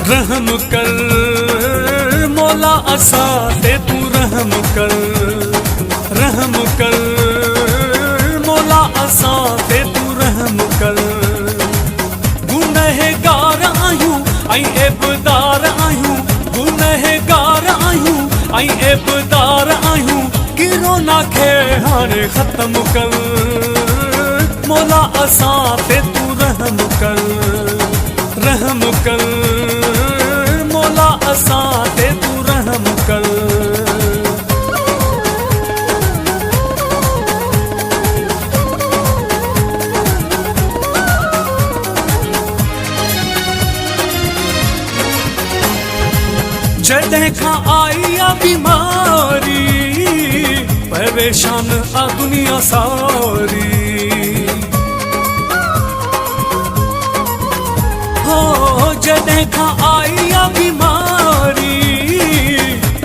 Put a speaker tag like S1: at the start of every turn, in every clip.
S1: रहम कर मौला असा ते तू रहम कर, रहम कर मौला असा ते तू रहम कर। गुनहगार आयूं ऐं एबदार आयूं, गुनहगार आयूं ऐं एबदार आयूं, किरोना खे हाणे ख़त्म कर मौला असा ते तू रहम कर, रहम कर मौला असा ते तू रहम कर। जॾहिं खां आई आ बीमारी परेशान आ दुनिया सारी, हो जॾहिं खां आई आ बीमारी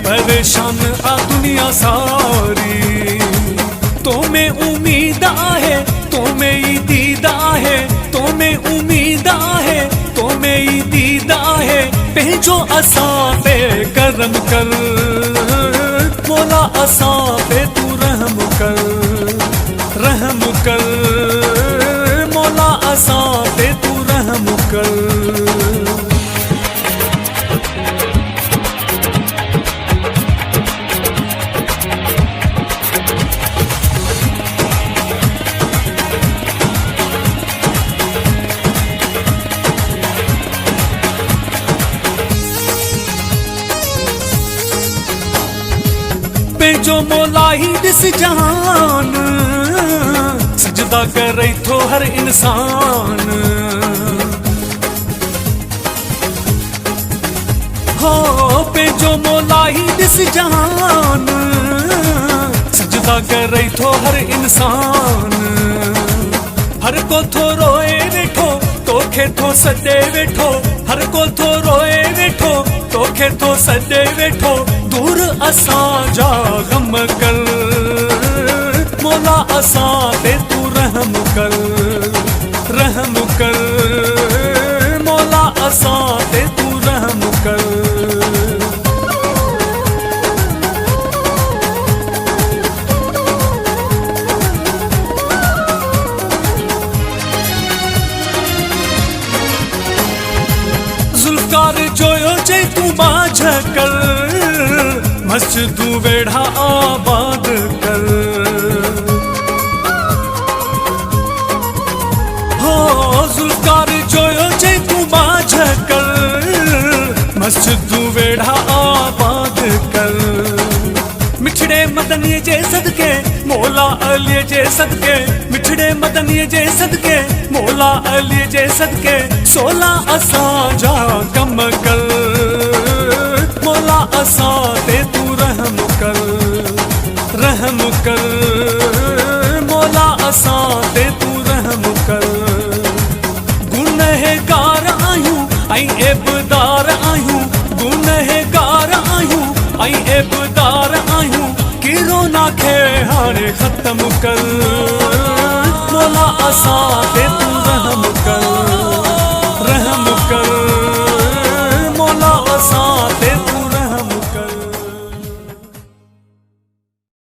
S1: परेशान आ दुनिया सारी। तो में उम्मीद आहे, तो में ई दीद आहे, तो में उम्मीद आहे, तो में ई दीद आहे। पंहिंजो असां पे करम कर मौला असां पे तू रहम कर, रहम कर मौला असां पे तू रहम कर। जो मौला ही दिस जहान सजदा करे थो हर इंसान, हो पे जो मौला ही दिस जहान सजदा करे थो हर इंसान। हर को थो रोए वेठो तोखे थो सॾे वेठो, हर को थो रोए वेठो तोखे थो सॾे वेठो। दूर असां जा गम कर मौला असां ते तू रहम कर, रहम कर मौला असां ते तू रहम कर। ज़ुल्फ़कार जोयो चई तू बाझ कर, मस्जिदूं वेढ़ा आबाद कर, हो ज़ुल्फ़कार जोयो चई तू बाझ कर, मस्जिदूं वेढ़ा आबाद कर। मिठड़े मदनीअ जे सदके मौला अलीअ जे सदके, मिठड़े मदनीअ जे सदके मौला अलीअ जे सदके। सोला असां जा कम कर मौला असां ते तू रहम कर, रहम कर मौला असां ते तू रहम कर। गुनहगार आयूं ऐं एबदार आयूं, गुनहगार आयूं ऐं एबदार आयूं, किरोना खे हाणे ख़त्म कर मौला असां ते तू रहम कर।